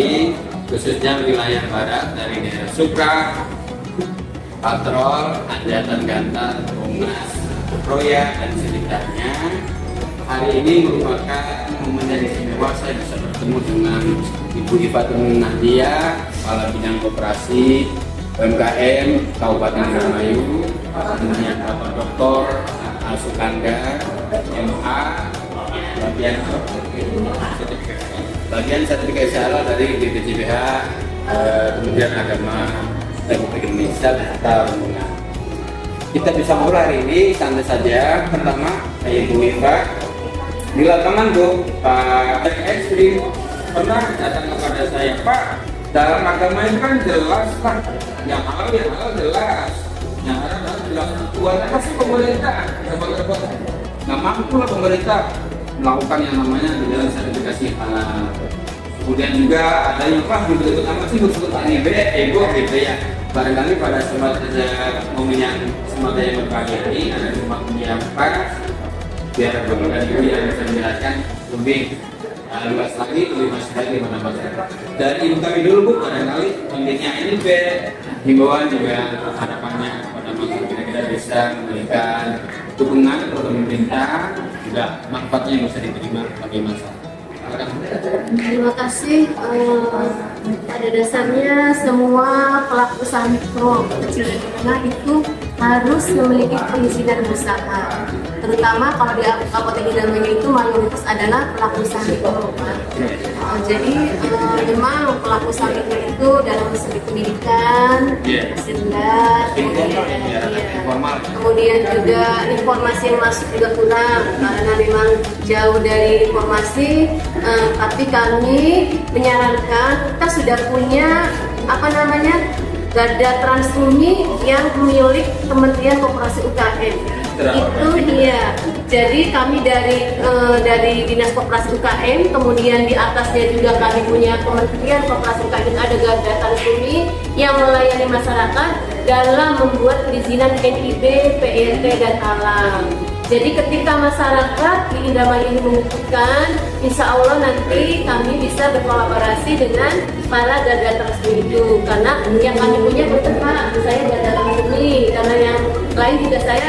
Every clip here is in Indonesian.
ini khususnya wilayah barat dari daerah Supra, Patrol, Anjatan Gantar, Ungas, Proya, dan sekitarnya. Hari ini merupakan momen yang istimewa, saya bisa bertemu dengan Ibu Ifatun Nadia, Kepala Bidang Koperasi UMKM Kabupaten Indramayu, kemudian Bapak Dr. Sukanda, MA, bagian sertifikat halal dari BPJPH, Kementerian Agama Republik Indonesia beserta rombongan. Kita bisa mulai hari ini santai saja. Pertama, Ibu Iva, di lapangan Bu, Pak ekstrim pernah datang kepada saya, Pak, dalam agama itu kan jelas lah, yang halal jelas, yang haram jelas. Buat apa sih pemerintah repot-repot? Nggak mampu lah pemerintah melakukan yang namanya di dalam sertifikasi halal. Kemudian juga ada yang berikut apa sih berikut NIB, Ego, gitu ya. Barangkali pada momen yang semata yang berbahagia ini ada cuma yang pas, biar Bapak Ibu yang bisa menjelaskan lebih luas lagi, lebih masuk lagi mana-mana. Dan ibu kami dulu Bu, barangkali pentingnya NIB, himbauan juga harapannya pada masyarakat kira-kira bisa memberikan dukungan kepada pemerintah, juga manfaatnya yang bisa diterima bagi masyarakat. Terima kasih. Pada dasarnya semua pelaku usaha mikro, kecil dan menengah itu harus memiliki perizinan berusaha. Terutama kalau di Kabupaten Indramayu itu mayoritas adalah pelaku usaha mikro. Jadi memang pelaku usaha mikro itu dalam segi pendidikan, rendah, kemudian juga informasi yang masuk juga kurang karena memang jauh dari informasi. Tapi kami menyarankan kita sudah punya garda Transbumi yang milik Kementerian Koperasi UKM. Itu iya. Jadi kami dari Dinas Koperasi UKM, kemudian di atasnya juga kami punya Kementerian Koperasi UKM, ada garda Transbumi yang melayani masyarakat dalam membuat perizinan NIB, PRT dan halal. Jadi ketika masyarakat di Indramayu ini membutuhkan, insya Allah nanti kami bisa berkolaborasi dengan para garda Transbumi itu. Karena yang kami punya betul Pak, saya garda Transbumi, karena yang lain juga saya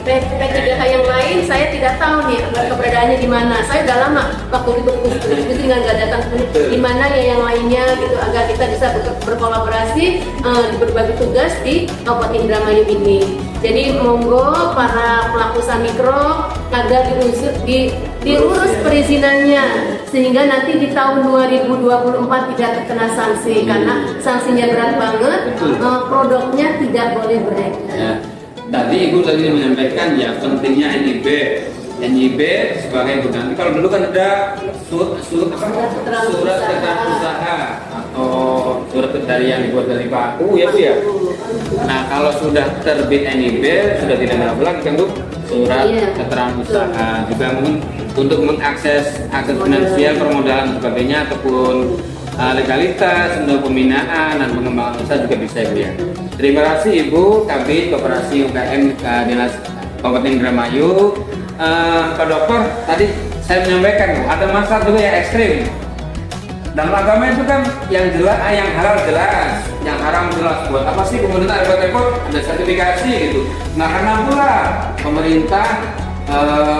P3H yang lain saya tidak tahu nih keberadaannya di mana. Saya udah lama waktu diskusi dengan garda Transbumi di mana ya yang lainnya gitu, agar kita bisa berkolaborasi di berbagai tugas di Kabupaten Indramayu ini. Jadi monggo para pelaku usaha mikro agar diurus perizinannya sehingga nanti di tahun 2024 tidak terkena sanksi, karena sanksinya berat banget, produknya tidak boleh beredar. Ya. Tadi Ibu tadi menyampaikan ya pentingnya NIB sebagai bukan. Kalau dulu kan ada surat keterangan usaha atau surat dari yang dibuat dari paku ya Bu ya. Nah kalau sudah terbit NIB sudah tidak ada lagi kan Bu, surat keterangan usaha juga mungkin untuk mengakses finansial, permodalan sebagainya ataupun legalitas untuk pembinaan dan pengembangan usaha juga bisa Bu ya. Terima kasih Ibu Kabid Koperasi UKM Dinas Kabupaten Indramayu. Pak Dokter, tadi saya menyampaikan ada masalah juga yang ekstrim. Dalam agama itu kan yang jelas, yang halal jelas, yang haram jelas. Buat apa sih pemerintah repot-repot ada sertifikasi gitu? Nggak karena pula pemerintah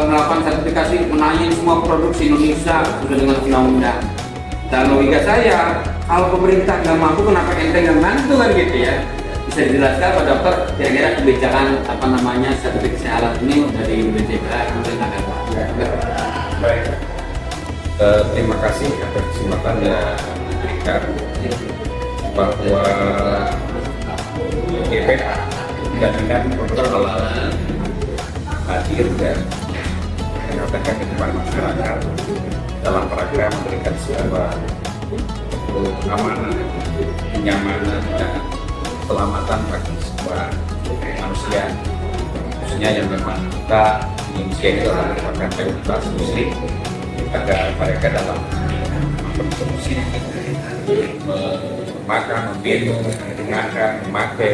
melakukan sertifikasi menanyain semua produksi Indonesia sudah dengan undang-undang. Dan logika saya, kalau pemerintah nggak mampu, kenapa ente nggak bantu kan gitu ya? Bisa dijelaskan Pak Dokter kira-kira kebijakan sertifikasi halal ini dari BPJPH kemudian agama. Baik, terima kasih atas kesempatan yang diberikan bahwa GPH Jaminan Perhalalan hadir dan menyampaikan kepada masyarakat dalam rangka memberikan sebuah amanah, kenyamanan dan keselamatan bagi semua manusia, khususnya yang memang kita Indonesia itu adalah merupakan komunitas muslim, agar mereka dalam berfungsi memakan, meminum, menggunakan, memakai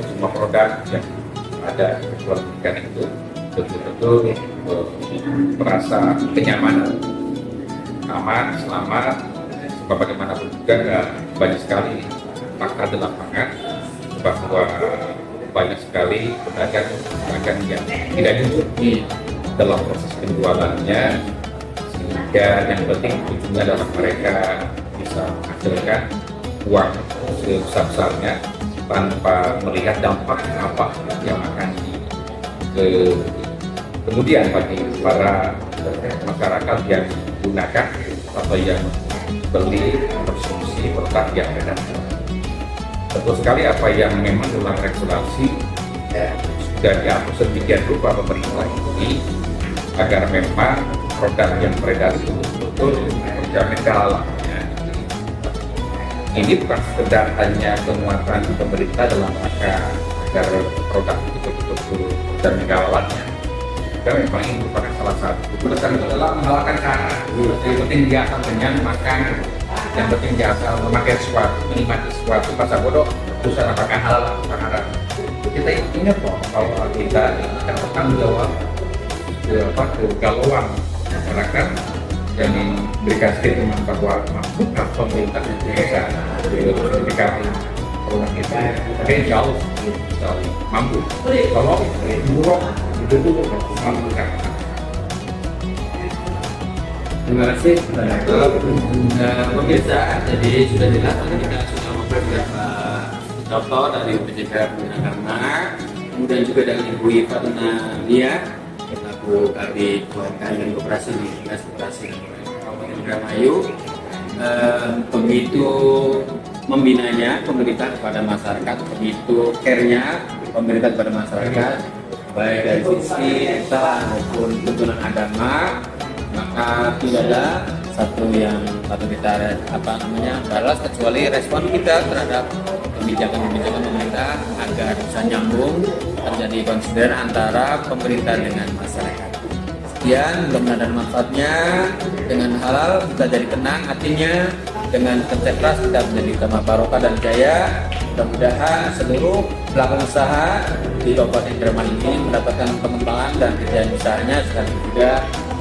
semua produk yang ada di keluarga itu betul-betul merasa kenyamanan. aman, selamat. Sebab bagaimanapun juga banyak sekali fakta di lapangan bahwa banyak sekali pedagang yang tidak jujur dalam proses penjualannya, sehingga yang penting ujungnya adalah mereka bisa menghasilkan uang sebesar-besarnya tanpa melihat dampak apa yang akan kemudian bagi para masyarakat yang gunakan atau yang beli, konsumsi produk yang beredar. Betul sekali apa yang memang dalam regulasi sudah diatur sedemikian rupa pemerintah ini agar memang produk yang beredar itu betul terjamin kehalalnya. Ini bukan sekedar hanya penguatan pemerintah dalam rangka agar produk itu betul-betul terjamin kehalalnya. Karena memang ini merupakan salah satu keputusan adalah menghalalkan cara. Yang penting dia asal kenyang makan, yang penting dia asal memakai sesuatu, menikmati sesuatu, masa bodoh urusan apakah halal atau haram. Kita ingat kok kalau kita bertanggung jawab kegalauan masyarakat yang memberikan statement bahwa masukkan pemerintah bisa sertifikasi produk itu, tapi jauh mampu. Kalau buruk itu mampu kan. Terima kasih pemirsa. Jadi sudah jelas tadi kita sudah membahas beberapa contoh dari PJK Agama, kemudian juga dari Ibu Fatuna Lia, selaku Kabid UMKM dan Koperasi di Dinas Koperasi Kabupaten Indramayu. Begitu membinanya pemerintah kepada masyarakat, begitu care-nya pemerintah kepada masyarakat, baik dari sisi usaha maupun tuntunan agama, maka tidak ada satu yang patut kita balas kecuali respon kita terhadap kebijakan-kebijakan pemerintah agar bisa nyambung, terjadi konsideran antara pemerintah dengan masyarakat. Sekian, mudah-mudahan ada manfaatnya. Dengan halal kita jadi tenang hatinya, dengan kerja keras kita menjadi utama barokah dan jaya. Mudah-mudahan seluruh pelaku usaha di Kabupaten Indramayu ini mendapatkan pengembangan dan kerjaan usahanya, sekaligus juga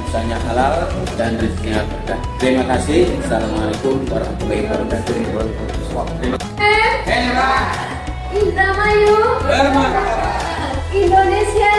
usahanya halal dan rezekinya berkah. Terima kasih. Assalamualaikum warahmatullahi wabarakatuh. Indramayu, Indonesia.